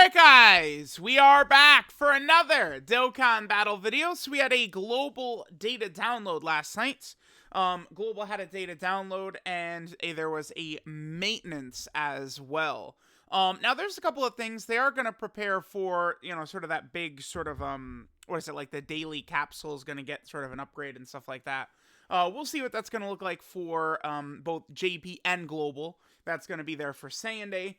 Alright guys, we are back for another Dokkan battle video. So we had a global data download last night. Global had a data download and there was a maintenance as well. Now there's a couple of things. They are going to prepare for, sort of that big sort of, what is it, like the daily capsule is going to get sort of an upgrade and stuff like that. We'll see what that's going to look like for both JP and Global. That's going to be there for Saiyan Day.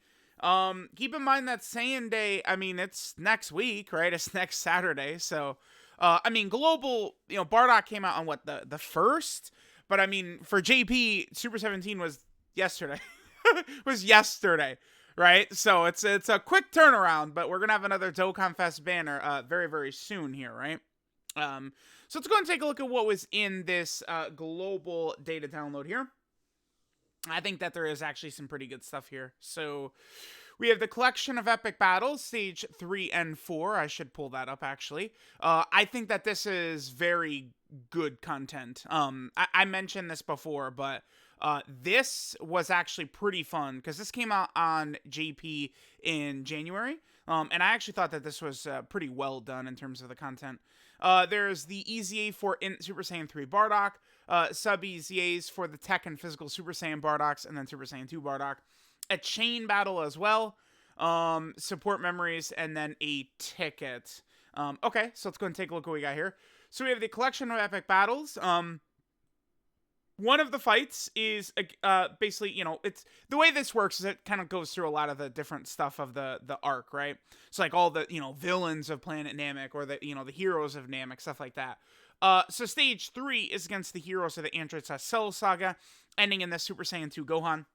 Keep in mind that Saiyan Day, I mean, it's next week, right? It's next Saturday. So, I mean, Global, Bardock came out on what, the 1st? But I mean, for JP, Super 17 was yesterday. Was yesterday, right? So it's a quick turnaround, but we're going to have another Dokkan Fest banner, very, very soon here, right? So let's go and take a look at what was in this, global data download here. I think that there is actually some pretty good stuff here. So we have the collection of epic battles, stage 3 and 4. I should pull that up, actually. I think that this is very good content. I mentioned this before, but this was actually pretty fun because this came out on JP in January. And I actually thought that this was pretty well done in terms of the content. There's the EZA for Super Saiyan 3 Bardock, sub-EZAs for the Tech and Physical Super Saiyan Bardocks, and then Super Saiyan 2 Bardock. A chain battle as well, support memories, and then a ticket. Okay, so let's go and take a look at what we got here. So we have the collection of epic battles. One of the fights is basically, it's the way this works is it kind of goes through a lot of the different stuff of the arc, right? It's like all the, villains of Planet Namek or the, the heroes of Namek, stuff like that. So stage 3 is against the heroes of the Android Cell Saga, ending in the Super Saiyan 2 Gohan.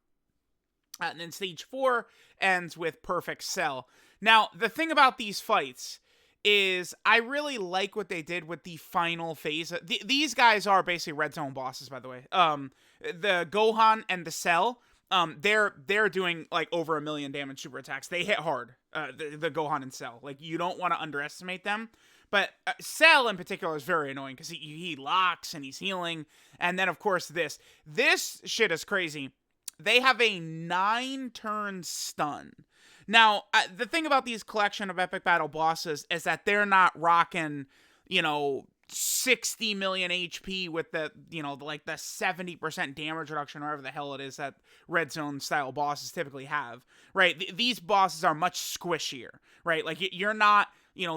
And then stage 4 ends with Perfect Cell. Now, the thing about these fights is I really like what they did with the final phase. These guys are basically Red Zone bosses, by the way. The Gohan and the Cell, they're doing like over 1 million damage super attacks. They hit hard, the Gohan and Cell. Like, you don't want to underestimate them. But Cell in particular is very annoying because he locks and he's healing. And then, of course, this shit is crazy. They have a 9-turn stun. Now, the thing about these collection of epic battle bosses is that they're not rocking, 60 million HP with the, like the 70% damage reduction, or whatever the hell it is that Red Zone style bosses typically have, right? These bosses are much squishier, right? Like, you're not,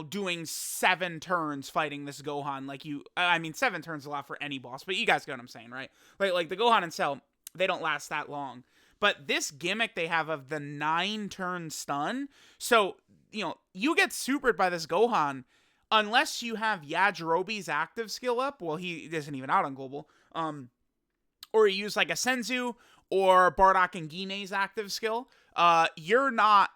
doing 7 turns fighting this Gohan. Like, I mean, 7 turns is a lot for any boss, but you guys get what I'm saying, right? Like the Gohan and Cell, they don't last that long. But this gimmick they have of the 9-turn stun, so, you get supered by this Gohan unless you have Yajirobe's active skill up. Well, he isn't even out on Global. Or you use like a Senzu or Bardock and Gine's active skill. You're not,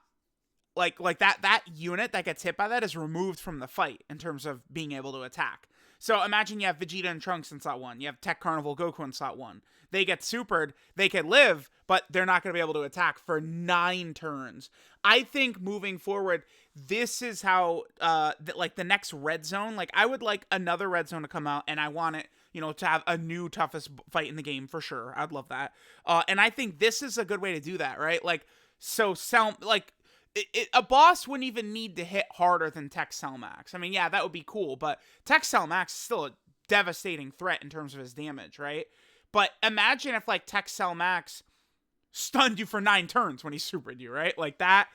like that unit that gets hit by that is removed from the fight in terms of being able to attack. So imagine you have Vegeta and Trunks in slot 1. You have Tech Carnival Goku in slot 1. They get supered. They can live, but they're not going to be able to attack for 9 turns. I think moving forward, this is how, the next Red Zone, like, I would like another Red Zone to come out, and I want it, to have a new toughest fight in the game for sure. I'd love that. And I think this is a good way to do that, right? Like, so a boss wouldn't even need to hit harder than Tech Cell Max. I mean, yeah, that would be cool, but Tech Cell Max is still a devastating threat in terms of his damage, right? But imagine if, like, Tech Cell Max stunned you for 9 turns when he supered you, right? Like, that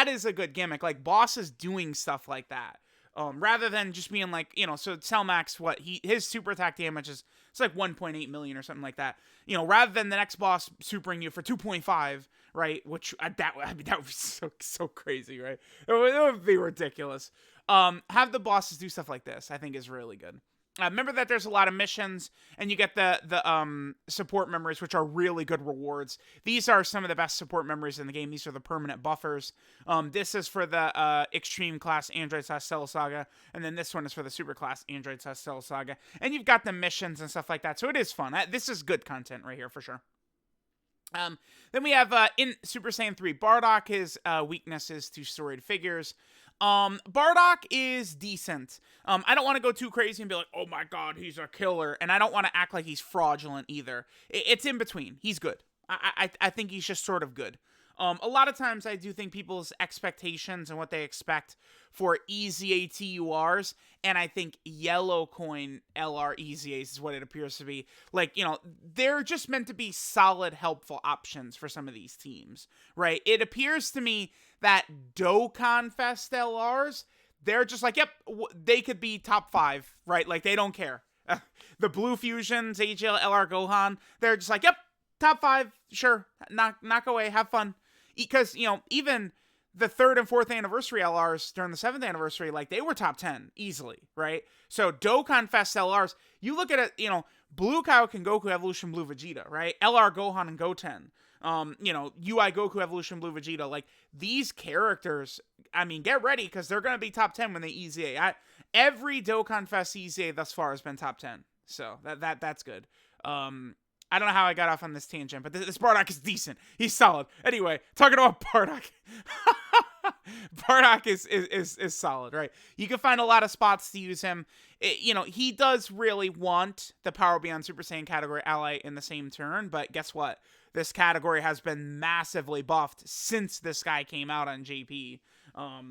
is a good gimmick. Like, bosses doing stuff like that. Rather than just being like, so Cell Max, his super attack damage is, it's like 1.8 million or something like that. Rather than the next boss supering you for 2.5, right? Which, that would be so crazy, right? It would be ridiculous. Have the bosses do stuff like this, I think is really good. Remember that there's a lot of missions, and you get the support memories, which are really good rewards. These are some of the best support memories in the game. These are the permanent buffers. This is for the Extreme Class Android Cell Saga, and then this one is for the Super Class Android Cell Saga. And you've got the missions and stuff like that, so it is fun. This is good content right here for sure. Then we have in Super Saiyan 3 Bardock, his weaknesses to storied figures. Bardock is decent. I don't want to go too crazy and be like, oh my god, he's a killer. And I don't want to act like he's fraudulent either. It's in between. He's good. I think he's just sort of good. A lot of times I do think people's expectations and what they expect for EZA TURs, and I think yellow coin LR EZAs is what it appears to be. Like, you know, they're just meant to be solid, helpful options for some of these teams, right? It appears to me that Dokkan Fest LRs, they're just like, yep, they could be top 5, right? Like, they don't care. The Blue Fusions, AGL, LR Gohan, they're just like, yep, top 5, sure, knock away, have fun. Because, you know, even the 3rd and 4th anniversary LRs during the 7th anniversary, like, they were top 10 easily, right? So Dokkan Fest LRs, you look at it, you know, Blue Kaioken Goku Evolution Blue Vegeta, right? LR Gohan and Goten. You know, UI Goku Evolution Blue Vegeta. Like, these characters, I mean, get ready, because they're going to be top 10 when they EZA. Every Dokkan Fest EZA thus far has been top 10. So that's good. I don't know how I got off on this tangent, but this Bardock is decent. He's solid. Anyway, talking about Bardock. Bardock is solid, right? You can find a lot of spots to use him. You know, he does really want the Power Beyond Super Saiyan category ally in the same turn, but guess what? This category has been massively buffed since this guy came out on JP.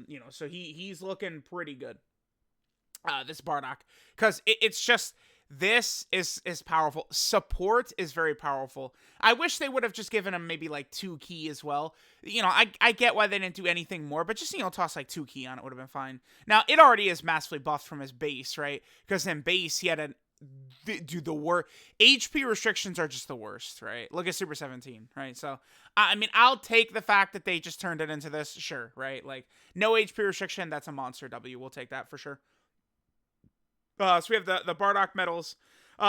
You know, so he's looking pretty good. This Bardock, because it's just, this is powerful. Support is very powerful. I wish they would have just given him maybe like 2 key as well. You know, I get why they didn't do anything more, but just, you know, toss like 2 key on it would have been fine. Now, it already is massively buffed from his base, right? Because in base, he had the worst. HP restrictions are just the worst, right? Look at Super 17, right? So, I mean, I'll take the fact that they just turned it into this, sure, right? Like, no HP restriction, that's a monster W. We'll take that for sure. So we have the Bardock medals.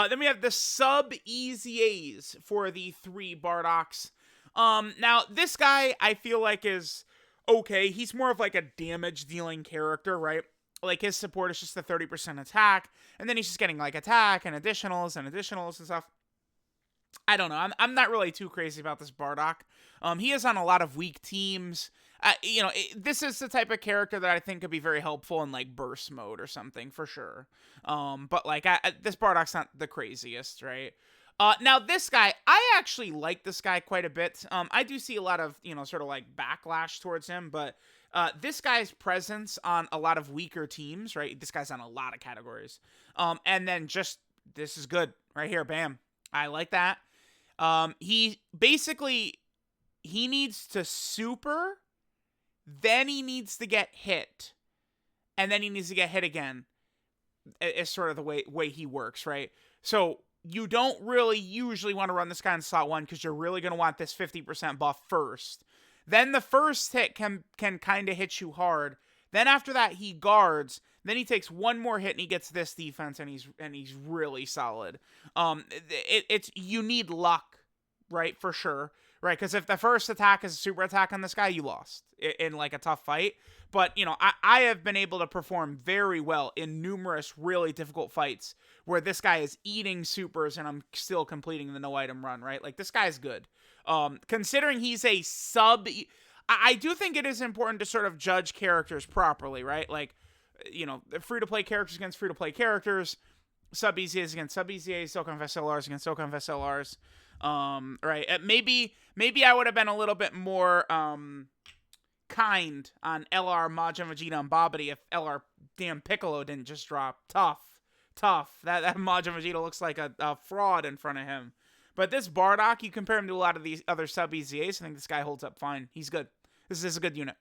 Then we have the sub EZAs for the 3 Bardocks. Now this guy I feel like is okay. He's more of like a damage dealing character, right? Like, his support is just the 30% attack, and then he's just getting like attack and additionals and stuff. I don't know. I'm not really too crazy about this Bardock. He is on a lot of weak teams. You know, this is the type of character that I think could be very helpful in like burst mode or something for sure. But like, this Bardock's not the craziest, right? Now this guy, I actually like this guy quite a bit. I do see a lot of, you know, sort of like backlash towards him, but this guy's presence on a lot of weaker teams, right? This guy's on a lot of categories. And then just, this is good right here. Bam. I like that. He basically, he needs to super, then he needs to get hit, and then he needs to get hit again. It's sort of the way he works, right? So you don't really usually want to run this guy in slot 1 because you're really going to want this 50% buff first. Then the first hit can kind of hit you hard. Then after that, he guards. Then he takes 1 more hit and he gets this defense, and he's really solid. It's you need luck, right? For sure. Right, because if the first attack is a super attack on this guy, you lost in like a tough fight. But, you know, I have been able to perform very well in numerous really difficult fights where this guy is eating supers and I'm still completing the no item run, right? Like, this guy's good. Considering he's a sub, I do think it is important to sort of judge characters properly, right? Like, you know, free-to-play characters against free-to-play characters, sub-EZAs against sub-EZAs, Dokkan Fest LRs against Dokkan Fest LRs. Right. Maybe I would have been a little bit more, kind on LR, Majin Vegeta, and Babidi if LR damn Piccolo didn't just drop. Tough. That Majin Vegeta looks like a fraud in front of him. But this Bardock, you compare him to a lot of these other sub-EZAs, I think this guy holds up fine. He's good. This is a good unit.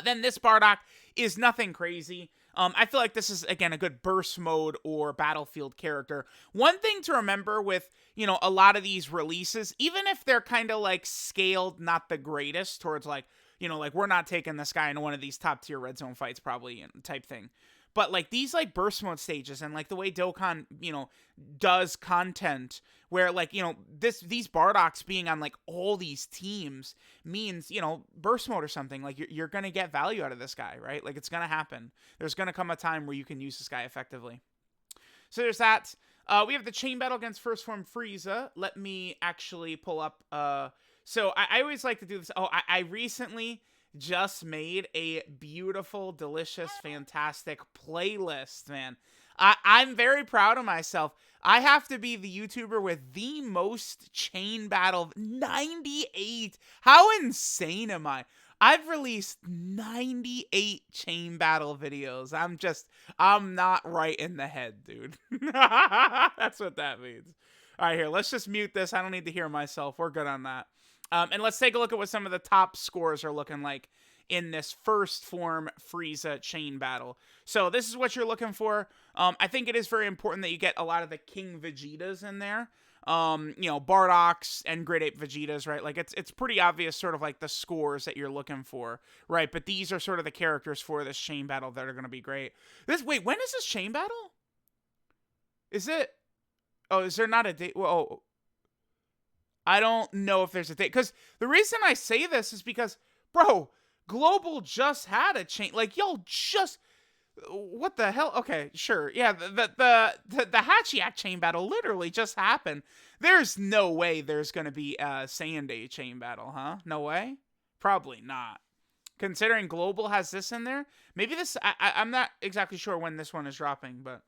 Then this Bardock is nothing crazy. I feel like this is, again, a good burst mode or battlefield character. One thing to remember with, you know, a lot of these releases, even if they're kind of like scaled not the greatest towards like, you know, like we're not taking this guy into one of these top tier red zone fights probably type thing. But like these like burst mode stages and like the way Dokkan, you know, does content where like, you know, these Bardocks being on like all these teams means, you know, burst mode or something, like you're going to get value out of this guy, right? Like it's going to happen. There's going to come a time where you can use this guy effectively. So there's that. We have the chain battle against First Form Frieza. Let me actually pull up. So I always like to do this. Oh, I recently just made a beautiful, delicious, fantastic playlist, man. I'm very proud of myself. I have to be the YouTuber with the most chain battle. 98. How insane am I? I've released 98 chain battle videos. I'm not right in the head, dude. That's what that means. All right, here, let's just mute this. I don't need to hear myself. We're good on that. And let's take a look at what some of the top scores are looking like in this first form Frieza chain battle. So this is what you're looking for. I think it is very important that you get a lot of the King Vegetas in there. You know, Bardocks and Great Ape Vegetas, right? Like it's pretty obvious sort of like the scores that you're looking for, right? But these are sort of the characters for this chain battle that are going to be great. Wait, when is this chain battle? Is it? Oh, is there not a date? Well, I don't know if there's a date. Because the reason I say this is because, bro, Global just had a chain. Like, y'all just... What the hell? Okay, sure. Yeah, the Hachiak chain battle literally just happened. There's no way there's going to be a Saiyan chain battle, huh? No way? Probably not. Considering Global has this in there. Maybe this... I'm not exactly sure when this one is dropping, but...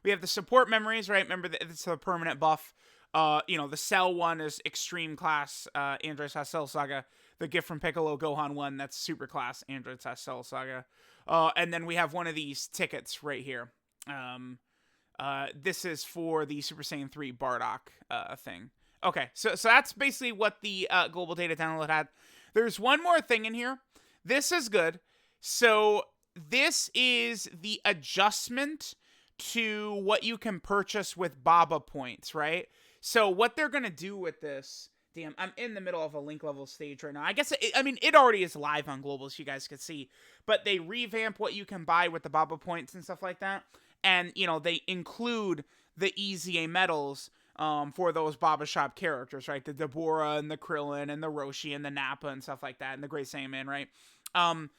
we have the support memories, right? Remember, it's a permanent buff. You know, the Cell one is extreme class, Android Cell Saga. The gift from Piccolo Gohan one, that's super class, Android Cell Saga. And then we have one of these tickets right here. This is for the Super Saiyan 3 Bardock thing. Okay, so that's basically what the global data download had. There's one more thing in here. This is good. So this is the adjustment to what you can purchase with Baba points, right? So what they're going to do with this... Damn, I'm in the middle of a link level stage right now. I guess, it already is live on Global, so you guys can see. But they revamp what you can buy with the Baba points and stuff like that. And, you know, they include the EZA medals for those Baba Shop characters, right? The Deborah and the Krillin and the Roshi and the Nappa and stuff like that. And the Great Saiyaman, right? The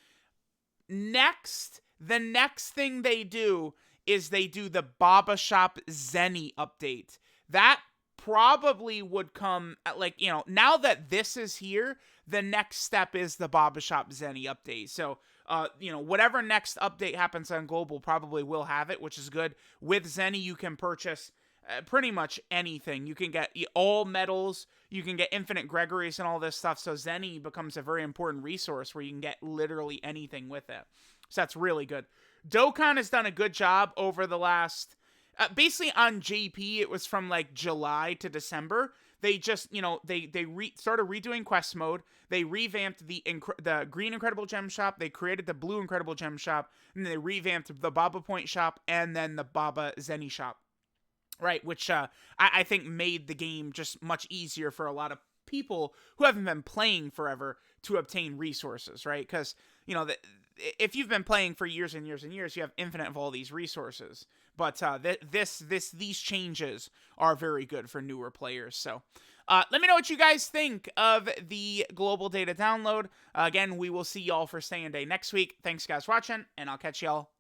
next thing they do is they do the Baba Shop Zenny update. That probably would come at, like, you know, now that this is here, the next step is the Baba Shop Zenny update. So, you know, whatever next update happens on Global probably will have it, which is good. With Zenny, you can purchase pretty much anything. You can get all medals, you can get infinite Gregories and all this stuff. So Zenny becomes a very important resource where you can get literally anything with it. So that's really good. Dokkan has done a good job over the last... basically on JP, it was from like July to December. They just, you know, they started redoing quest mode. They revamped the Green Incredible Gem Shop. They created the Blue Incredible Gem Shop. And they revamped the Baba Point Shop and then the Baba Zenny Shop. Right, which I think made the game just much easier for a lot of people who haven't been playing forever to obtain resources, right? Because, you know, if you've been playing for years and years and years, you have infinite of all these resources. But these changes are very good for newer players. So let me know what you guys think of the global data download. Again, we will see y'all for Saiyan Day next week. Thanks, guys, for watching, and I'll catch y'all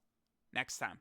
next time.